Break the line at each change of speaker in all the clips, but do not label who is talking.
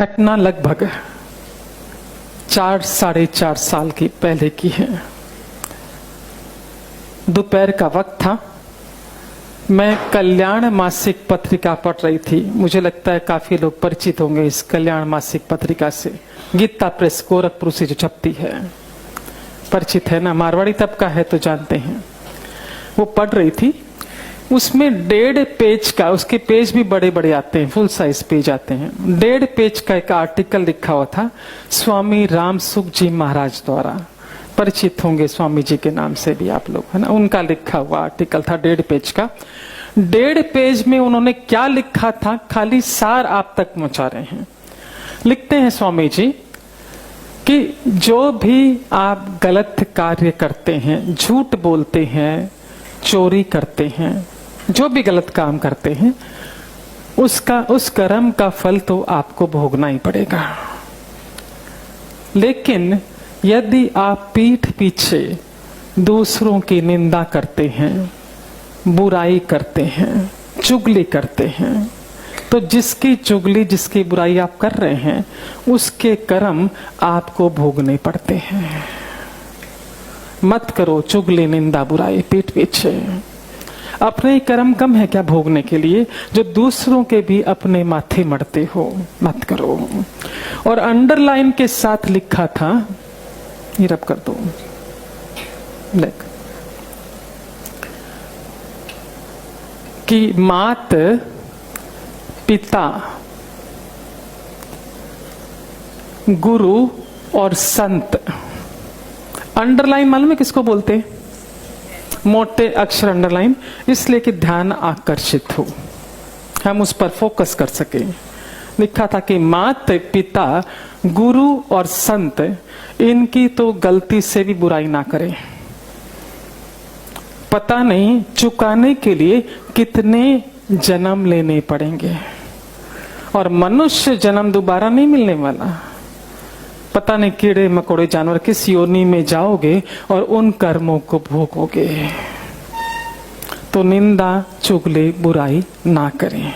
घटना लगभग 4-4.5 साल की पहले की है। दोपहर का वक्त था। मैं कल्याण मासिक पत्रिका पढ़ रही थी। मुझे लगता है काफी लोग परिचित होंगे इस कल्याण मासिक पत्रिका से। गीता प्रेस गोरखपुर से जो छपती है, परिचित है ना, मारवाड़ी तबका है तो जानते हैं। वो पढ़ रही थी। उसमें 1.5 पेज का, उसके पेज भी बड़े बड़े आते हैं, फुल साइज पेज आते हैं। 1.5 पेज का एक आर्टिकल लिखा हुआ था स्वामी रामसुख जी महाराज द्वारा। परिचित होंगे स्वामी जी के नाम से भी आप लोग, है ना। उनका लिखा हुआ आर्टिकल था 1.5 पेज का। 1.5 पेज में उन्होंने क्या लिखा था, खाली सार आप तक पहुंचा रहे हैं। लिखते हैं स्वामी जी कि जो भी आप गलत कार्य करते हैं, झूठ बोलते हैं, चोरी करते हैं, जो भी गलत काम करते हैं, उस कर्म का फल तो आपको भोगना ही पड़ेगा। लेकिन यदि आप पीठ पीछे दूसरों की निंदा करते हैं, बुराई करते हैं, चुगली करते हैं, तो जिसकी चुगली, जिसकी बुराई आप कर रहे हैं, उसके कर्म आपको भोगने पड़ते हैं। मत करो चुगली, निंदा, बुराई पीठ पीछे। अपने ही कर्म कम है क्या भोगने के लिए, जो दूसरों के भी अपने माथे मढ़ते हो, मत करो। और अंडरलाइन के साथ लिखा था, ये रब कर दो, देख, कि मात, पिता, गुरु और संत। अंडरलाइन मालूम है किसको बोलते हैं? मोटे अक्षर अंडरलाइन, इसलिए कि ध्यान आकर्षित हो, हम उस पर फोकस कर सके। लिखा था कि माता, पिता, गुरु और संत, इनकी तो गलती से भी बुराई ना करें। पता नहीं चुकाने के लिए कितने जन्म लेने पड़ेंगे, और मनुष्य जन्म दोबारा नहीं मिलने वाला। पता नहीं कीड़े मकोड़े जानवर किस योनि में जाओगे और उन कर्मों को भोगोगे। तो निंदा, चुगली, बुराई ना करें।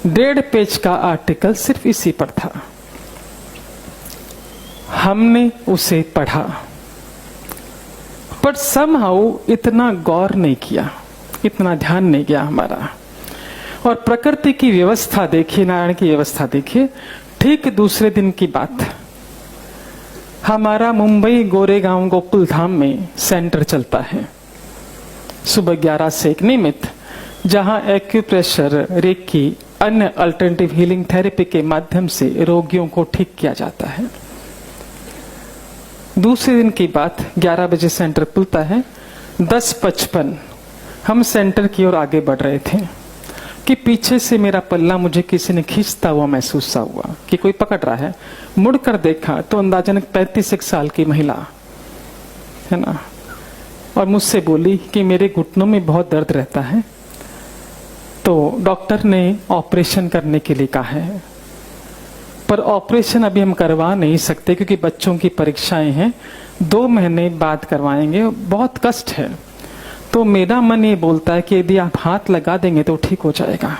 1.5 पेज का आर्टिकल सिर्फ इसी पर था। हमने उसे पढ़ा, पर समहाउ इतना गौर नहीं किया, इतना ध्यान नहीं गया हमारा। और प्रकृति की व्यवस्था देखिए, नारायण की व्यवस्था देखिए। ठीक दूसरे दिन की बात, हमारा मुंबई गोरेगांव गोकुल धाम में सेंटर चलता है सुबह 11 से एक नियमित, जहां एक्यूप्रेशर, रेकी, अन्य अल्टरनेटिव हीलिंग थेरेपी के माध्यम से रोगियों को ठीक किया जाता है। दूसरे दिन की बात, 11 बजे सेंटर खुलता है। 10:55 हम सेंटर की ओर आगे बढ़ रहे थे कि पीछे से मेरा पल्ला मुझे किसी ने खींचता हुआ महसूस हुआ कि कोई पकड़ रहा है। मुड़कर देखा तो अंदाजन 35 साल की महिला है ना, और मुझसे बोली कि मेरे घुटनों में बहुत दर्द रहता है, तो डॉक्टर ने ऑपरेशन करने के लिए कहा है, पर ऑपरेशन अभी हम करवा नहीं सकते क्योंकि बच्चों की परीक्षाएं हैं, 2 महीने बाद करवाएंगे, बहुत कष्ट है। तो मेरा मन ये बोलता है कि यदि आप हाथ लगा देंगे तो ठीक हो जाएगा।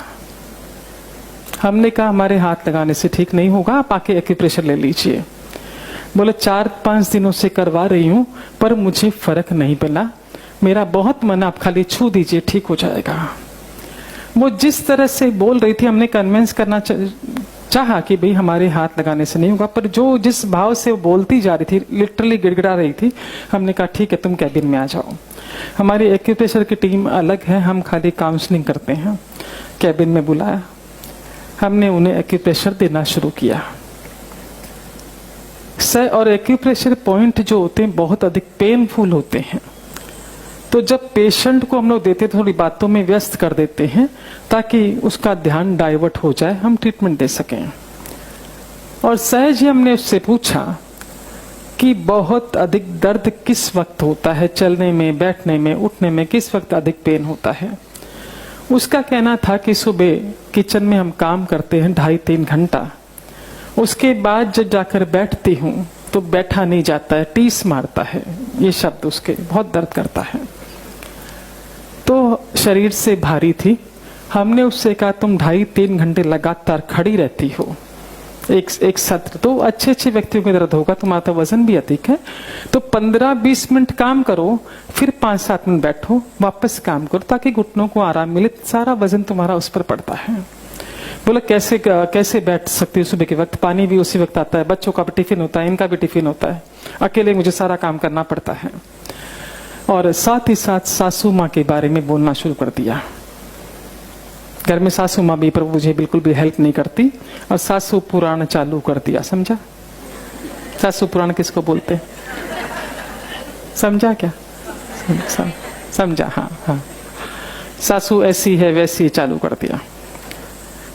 हमने कहा हमारे हाथ लगाने से ठीक नहीं होगा, आप आके एक्यूप्रेशर ले लीजिए। बोले 4-5 दिनों से करवा रही हूं पर मुझे फर्क नहीं मिला, मेरा बहुत मन, आप खाली छू दीजिए, ठीक हो जाएगा। वो जिस तरह से बोल रही थी, हमने कन्विंस करना चाहा कि भाई हमारे हाथ लगाने से नहीं होगा, पर जो जिस भाव से वो बोलती जा रही थी, लिटरली गिड़गिड़ा रही थी, हमने कहा ठीक है तुम कैबिन में आ जाओ। हमारी एक्यूप्रेशर की टीम अलग है, हम खाली काउंसलिंग करते हैं। कैबिन में बुलाया, हमने उन्हें एक्यूप्रेशर देना शुरू किया। और एक्यूप्रेशर पॉइंट जो होते हैं बहुत अधिक पेनफुल होते हैं, तो जब पेशेंट को हम लोग देते थोड़ी बातों में व्यस्त कर देते हैं ताकि उसका ध्यान डाइवर्ट हो जाए, हम ट्रीटमेंट दे सकें। और सहज ही हमने उससे पूछा कि बहुत अधिक दर्द किस वक्त होता है, चलने में, बैठने में, उठने में किस वक्त अधिक पेन होता है। उसका कहना था कि सुबह किचन में हम काम करते हैं 2.5-3 घंटा, उसके बाद जब जाकर बैठती हूँ तो बैठा नहीं जाता है, टीस मारता है, ये शब्द उसके, बहुत दर्द करता है। तो शरीर से भारी थी। हमने उससे कहा तुम 2.5-3 घंटे लगातार खड़ी रहती हो, एक सत्र, तो अच्छे अच्छे व्यक्तियों को दर्द होगा, तुम्हारा तो वजन भी अधिक है, तो 15-20 मिनट काम करो, फिर 5-7 मिनट बैठो, वापस काम करो, ताकि घुटनों को आराम मिले, सारा वजन तुम्हारा उस पर पड़ता है। बोला कैसे बैठ सकती हूँ सुबह के वक्त, पानी भी उसी वक्त आता है, बच्चों का भी टिफिन होता है, इनका भी टिफिन होता है, अकेले मुझे सारा काम करना पड़ता है। और साथ ही साथ सासू माँ के बारे में बोलना शुरू कर दिया। घर में सासू माँ भी पर मुझे बिल्कुल भी हेल्प नहीं करती, और सासू पुराण चालू कर दिया। समझा? सासू पुराण किसको बोलते? समझा क्या? समझा? हाँ हाँ, सासू ऐसी है वैसी चालू कर दिया।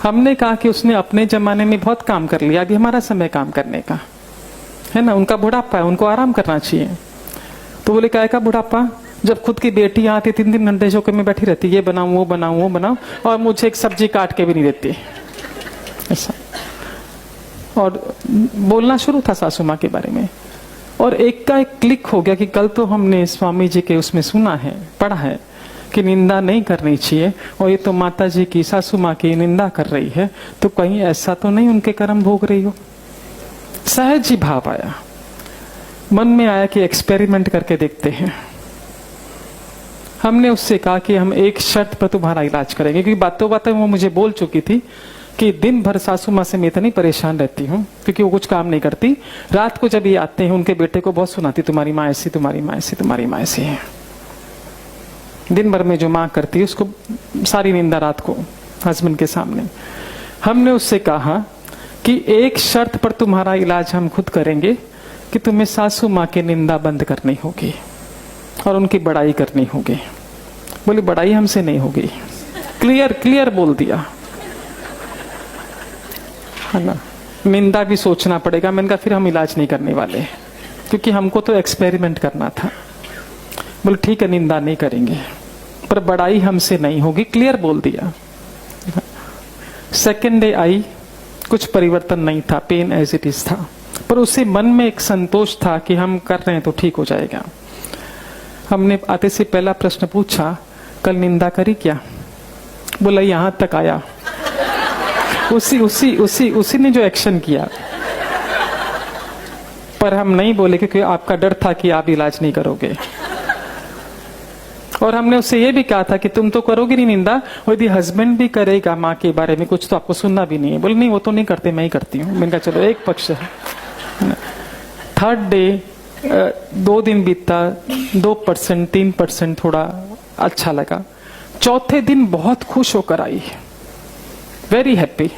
हमने कहा कि उसने अपने जमाने में बहुत काम कर लिया, अभी हमारा समय काम करने का है ना, उनका बुढ़ापा है, उनको आराम करना चाहिए। तो बोले क्या का बुढ़ापा, जब खुद की बेटी आती 3-3 घंटे चौके में बैठी रहती, ये बनाऊं वो बनाऊं वो बनाऊं, और मुझे एक सब्जी काट के भी नहीं देती ऐसा। और बोलना शुरू था सासू माँ के बारे में, और एक का एक क्लिक हो गया कि कल तो हमने स्वामी जी के उसमें सुना है, पढ़ा है कि निंदा नहीं करनी चाहिए, और ये तो माता जी की, सासू माँ की निंदा कर रही है, तो कहीं ऐसा तो नहीं उनके कर्म भोग रही हो। सहज ही भाव आया, मन में आया कि एक्सपेरिमेंट करके देखते हैं। हमने उससे कहा कि हम एक शर्त पर तुम्हारा इलाज करेंगे, क्योंकि बातों बातों वो मुझे बोल चुकी थी कि दिन भर सासू माँ से मैं इतनी परेशान रहती हूँ, क्योंकि वो कुछ काम नहीं करती। रात को जब ये आते हैं उनके बेटे को बहुत सुनाती, तुम्हारी माँ ऐसी, तुम्हारी माँ ऐसी, तुम्हारी माँ ऐसी है। दिन भर में जो माँ करती है उसको सारी निंदा रात को हस्बैंड के सामने। हमने उससे कहा कि एक शर्त पर तुम्हारा इलाज हम खुद करेंगे कि तुम्हें सासू माँ की निंदा बंद करनी होगी और उनकी बड़ाई करनी होगी। बोली बड़ाई हमसे नहीं होगी, क्लियर बोल दिया है ना, निंदा भी सोचना पड़ेगा। मैंने कहा फिर हम इलाज नहीं करने वाले, क्योंकि हमको तो एक्सपेरिमेंट करना था। बोले ठीक है, निंदा नहीं करेंगे, पर बड़ाई हमसे नहीं होगी, क्लियर बोल दिया। सेकेंड डे आई, कुछ परिवर्तन नहीं था, पेन एज इट इज था, पर उसे मन में एक संतोष था कि हम कर रहे हैं तो ठीक हो जाएगा। हमने आते से पहला प्रश्न पूछा, कल निंदा करी क्या? बोला यहां तक आया। उसी ने जो एक्शन किया, पर हम नहीं बोले क्योंकि आपका डर था कि आप इलाज नहीं करोगे। और हमने उससे ये भी कहा था कि तुम तो करोगे नहीं निंदा, और यदि हस्बैंड भी करेगा माँ के बारे में कुछ तो आपको सुनना भी नहीं है। बोले नहीं वो तो नहीं करते, मैं ही करती हूँ। मैंने कहा चलो एक पक्ष है। थर्ड डे 2 दिन बीता, 2% 3% थोड़ा अच्छा लगा। चौथे दिन बहुत खुश होकर आई, वेरी हैप्पी।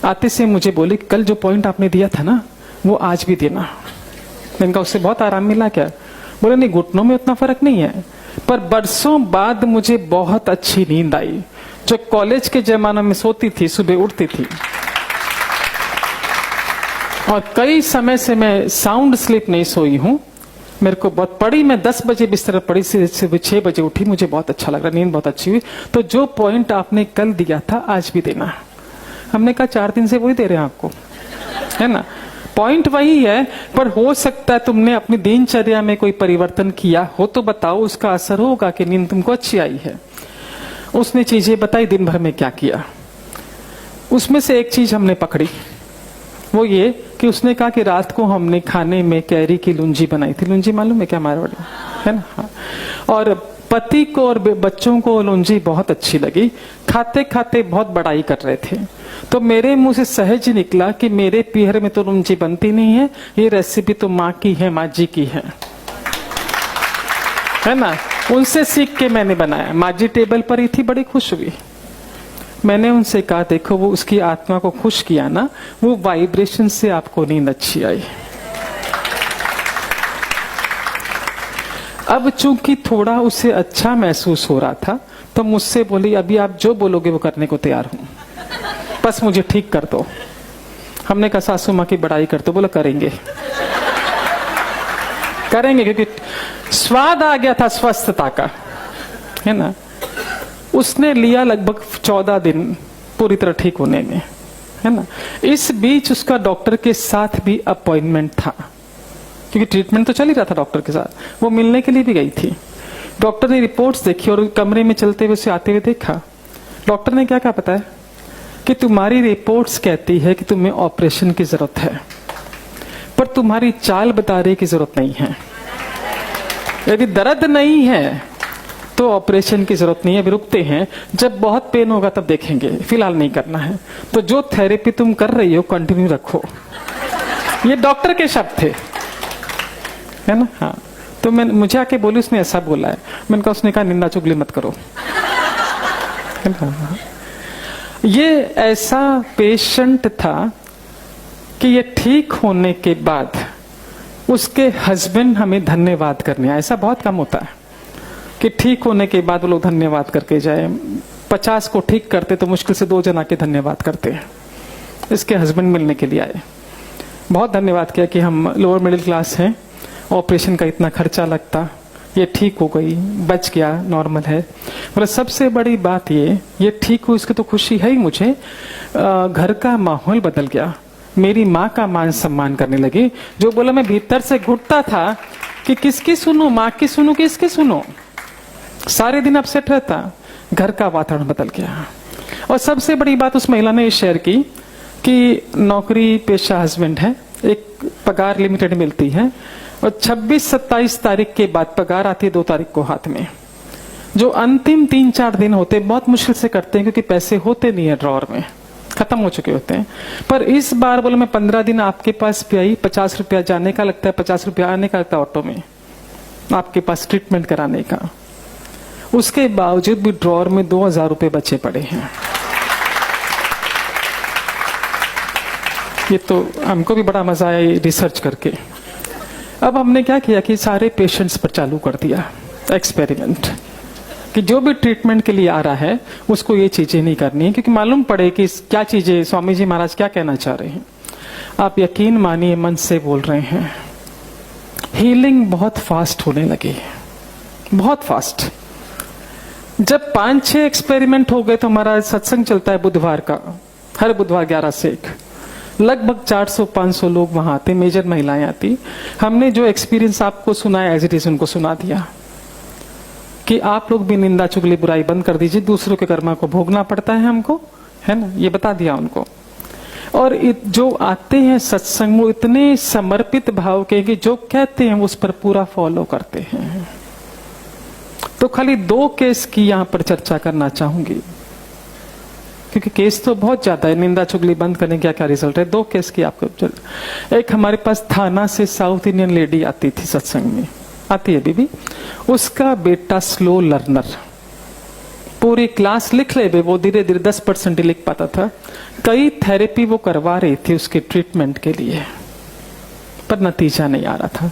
आते से मुझे बोली कल जो पॉइंट आपने दिया था ना वो आज भी देना। मैंने कहा उससे बहुत आराम मिला क्या? बोले नहीं, घुटनों में उतना फर्क नहीं है, पर बरसों बाद मुझे बहुत अच्छी नींद आई। जो कॉलेज के जमाने में सोती थी, सुबह उठती थी, और कई समय से मैं साउंड स्लीप नहीं सोई हूं। मेरे को बहुत पड़ी, मैं 10 बजे बिस्तर पड़ी, से 6 बजे उठी, मुझे बहुत अच्छा लग रहा, नींद बहुत अच्छी हुई। तो जो पॉइंट आपने कल दिया था आज भी देना। हमने कहा 4 दिन से वही दे रहे हैं आपको, है ना, पॉइंट वही है, पर हो सकता है तुमने अपनी दिनचर्या में कोई परिवर्तन किया हो तो बताओ, उसका असर होगा कि नींद तुमको अच्छी आई है। उसने चीजें बताई दिन भर में क्या किया। उसमें से एक चीज हमने पकड़ी, वो ये कि उसने कहा कि रात को हमने खाने में कैरी की लुंजी बनाई थी। लुंजी मालूम है क्या मारवाड़ी, है ना? हाँ। और पति को और बच्चों को लुंजी बहुत अच्छी लगी, खाते खाते बहुत बड़ाई कर रहे थे। तो मेरे मुंह से सहज निकला कि मेरे पीहर में तो लुंजी बनती नहीं है, ये रेसिपी तो माँ की है, माँ जी की है ना। उनसे सीख के मैंने बनाया। माँ जी टेबल पर ही थी, बड़ी खुश हुई। मैंने उनसे कहा देखो वो उसकी आत्मा को खुश किया ना, वो वाइब्रेशन से आपको नींद अच्छी आई। अब चूंकि थोड़ा उसे अच्छा महसूस हो रहा था तो मुझसे बोली अभी आप जो बोलोगे वो करने को तैयार हूं, बस मुझे ठीक कर दो। हमने कहा सासू माँ की बड़ाई कर दो। बोला करेंगे क्योंकि स्वाद आ गया था स्वस्थता का, है ना। उसने लिया लगभग 14 दिन पूरी तरह ठीक होने में, है ना। इस बीच उसका डॉक्टर के साथ भी अपॉइंटमेंट था, क्योंकि ट्रीटमेंट तो चल ही रहा था डॉक्टर के साथ। वो मिलने के लिए भी गई थी। डॉक्टर ने रिपोर्ट्स देखी और कमरे में चलते हुए उसे आते हुए देखा। डॉक्टर ने क्या कहा पता है? कि तुम्हारी रिपोर्ट्स कहती है कि तुम्हें ऑपरेशन की जरूरत है, पर तुम्हारी चाल बता रही की जरूरत नहीं है। यदि दर्द नहीं है तो ऑपरेशन की जरूरत नहीं है, अभी रुकते हैं, जब बहुत पेन होगा तब देखेंगे, फिलहाल नहीं करना है। तो जो थेरेपी तुम कर रही हो कंटिन्यू रखो। ये डॉक्टर के शब्द थे, है ना? हाँ, तो मैं मुझे आके बोली, उसने ऐसा बोला है। मैंने कहा, उसने कहा निंदा चुगली मत करो। ये ऐसा पेशेंट था कि ये ठीक होने के बाद उसके हस्बैंड हमें धन्यवाद करने आए। ऐसा बहुत कम होता है कि ठीक होने के बाद वो लोग धन्यवाद करके जाए। 50 को ठीक करते तो मुश्किल से 2 जन आके धन्यवाद करते हैं। इसके हस्बैंड मिलने के लिए आए, बहुत धन्यवाद किया कि हम लोअर मिडिल क्लास हैं, ऑपरेशन का इतना खर्चा लगता, ये ठीक हो गई, बच गया, नॉर्मल है। मतलब सबसे बड़ी बात ये ठीक हुई, इसकी तो खुशी है ही मुझे। घर का माहौल बदल गया, मेरी माँ का मान सम्मान करने लगी। जो बोला मैं भीतर से घुटता था कि किसकी सुनूं, माँ की सुनूं कि इसकी सुनूं, सारे दिन अपसेट रहता। घर का वातावरण बदल गया। और सबसे बड़ी बात उस महिला ने ये शेयर की कि नौकरी पेशा हस्बैंड है, एक पगार लिमिटेड मिलती है, और 26-27 तारीख के बाद पगार आती है 2 तारीख को हाथ में। जो अंतिम 3-4 दिन होते बहुत मुश्किल से करते हैं, क्योंकि पैसे होते नहीं है ड्रॉर में, खत्म हो चुके होते हैं। पर इस बार बोले मैं 15 दिन आपके पास भी आई, 50 रुपया जाने का लगता है, 50 रुपया आने का लगता है ऑटो में आपके पास ट्रीटमेंट कराने का। उसके बावजूद भी ड्रॉर में 2000 रुपये बचे पड़े हैं। ये तो हमको भी बड़ा मजा आया रिसर्च करके। अब हमने क्या किया कि सारे पेशेंट्स पर चालू कर दिया एक्सपेरिमेंट कि जो भी ट्रीटमेंट के लिए आ रहा है उसको ये चीजें नहीं करनी है, क्योंकि मालूम पड़े कि क्या चीजें स्वामी जी महाराज क्या कहना चाह रहे हैं। आप यकीन मानिए, मन से बोल रहे हैं, हीलिंग बहुत फास्ट होने लगी, बहुत फास्ट। जब 5-6 एक्सपेरिमेंट हो गए तो हमारा सत्संग चलता है बुधवार का, हर बुधवार 11 से 1, लगभग 400-500 लोग वहां आते, मेजर महिलाएं आती। हमने जो एक्सपीरियंस आपको सुनाया एज इट इज उनको सुना दिया कि आप लोग भी निंदा चुगली बुराई बंद कर दीजिए, दूसरों के कर्मा को भोगना पड़ता है हमको, है ना, ये बता दिया उनको। और जो आते हैं सत्संग वो इतने समर्पित भाव के कि जो कहते हैं उस पर पूरा फॉलो करते हैं। तो खाली 2 केस की यहां पर चर्चा करना चाहूंगी, क्योंकि केस तो बहुत ज्यादा है। निंदा चुगली बंद करने का क्या रिजल्ट है, 2 केस की आपको। एक हमारे पास थाना से साउथ इंडियन लेडी आती थी सत्संग में, आती है बीबी, उसका बेटा स्लो लर्नर, पूरी क्लास लिख ले, वो धीरे धीरे 10% लिख पाता था। कई थेरेपी वो करवा रही थी उसके ट्रीटमेंट के लिए, पर नतीजा नहीं आ रहा था।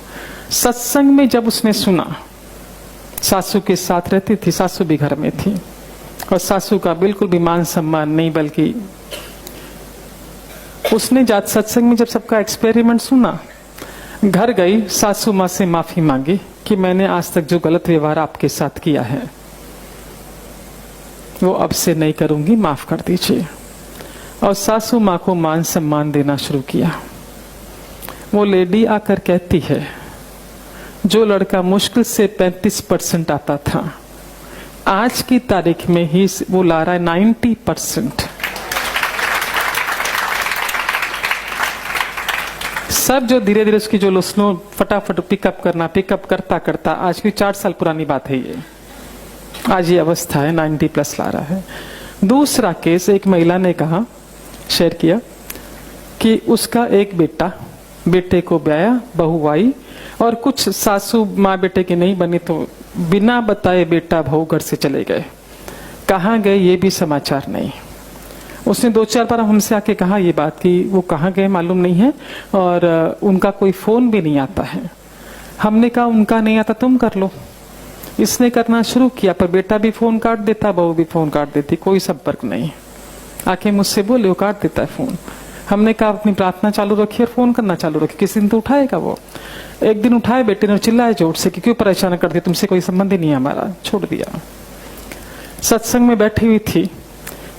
सत्संग में जब उसने सुना, सासू के साथ रहती थी, सासू भी घर में थी, और सासू का बिल्कुल भी मान सम्मान नहीं, बल्कि उसने जात सत्संग में जब सबका एक्सपेरिमेंट सुना, घर गई, सासू माँ से माफी मांगी कि मैंने आज तक जो गलत व्यवहार आपके साथ किया है वो अब से नहीं करूंगी, माफ कर दीजिए। और सासू माँ को मान सम्मान देना शुरू किया। वो लेडी आकर कहती है, जो लड़का मुश्किल से 35% आता था, आज की तारीख में ही वो ला रहा है 90%। सब जो धीरे धीरे उसकी जो लुस्नो फटाफट पिकअप करता करता आज की 4 साल पुरानी बात है ये, आज ये अवस्था है, 90+ ला रहा है। दूसरा केस, एक महिला ने कहा, शेयर किया कि उसका एक बेटे को ब्याया, बहू आई, और कुछ सासू माँ बेटे की नहीं बनी तो बिना बताए बेटा बहू घर से चले गए। कहाँ गए ये भी समाचार नहीं। उसने 2-4 बार हमसे आके कहा ये बात कि वो कहाँ गए मालूम नहीं है, और उनका कोई फोन भी नहीं आता है। हमने कहा उनका नहीं आता तुम कर लो। इसने करना शुरू किया, पर बेटा भी फोन काट देता, बहू भी फोन काट देती, कोई संपर्क नहीं। आके मुझसे बोले वो काट देता है फोन। हमने कहा अपनी प्रार्थना चालू रखिए और फोन करना चालू रखिए, किसी दिन तो उठाएगा वो। एक दिन उठाए, बेटे ने चिल्लाया जोर से कि क्यों परेशान कर दिया, तुमसे कोई संबंध ही नहीं है हमारा, छोड़ दिया। सत्संग में बैठी हुई थी,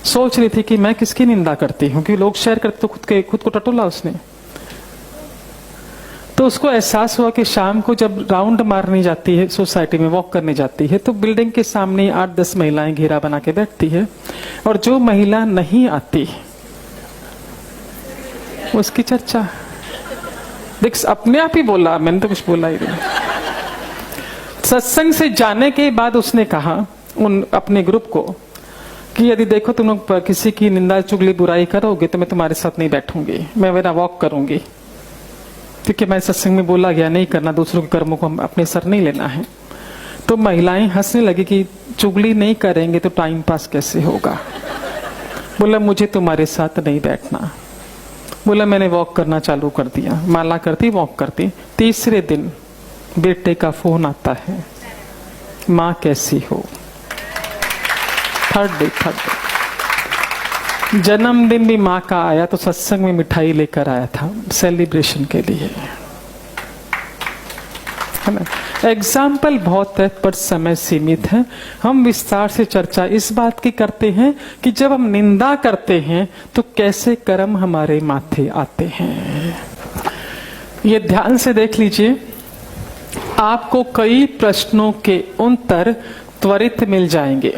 सोच रही थी कि मैं किसकी निंदा करती हूँ, क्योंकि लोग शेयर करते तो खुद को टटोला उसने। तो उसको एहसास हुआ कि शाम को जब राउंड मारने जाती है, सोसाइटी में वॉक करने जाती है, तो बिल्डिंग के सामने 8-10 महिलाएं घेरा बना के बैठती है, और जो महिला नहीं आती उसकी चर्चा। देख अपने आप ही बोला, मैंने तो कुछ बोला ही नहीं। सत्संग से जाने के बाद उसने कहा उन अपने ग्रुप को कि यदि देखो तुम लोग किसी की निंदा चुगली बुराई करोगे तो मैं तुम्हारे साथ नहीं बैठूंगी, मैं मेरा वॉक करूंगी, क्योंकि मैं सत्संग में बोला गया नहीं करना, दूसरों के कर्मों को अपने सर नहीं लेना है। तो महिलाएं हंसने लगी कि चुगली नहीं करेंगे तो टाइम पास कैसे होगा। बोला मुझे तुम्हारे साथ नहीं बैठना। बोला मैंने वॉक करना चालू कर दिया, माला करती वॉक करती। तीसरे दिन बेटे का फोन आता है, माँ कैसी हो। थर्ड डे जन्मदिन भी माँ का आया तो सत्संग में मिठाई लेकर आया था सेलिब्रेशन के लिए, है ना। एग्जाम्पल बहुत है पर समय सीमित है। हम विस्तार से चर्चा इस बात की करते हैं कि जब हम निंदा करते हैं तो कैसे कर्म हमारे माथे आते हैं। ये ध्यान से देख लीजिए, आपको कई प्रश्नों के उत्तर त्वरित मिल जाएंगे।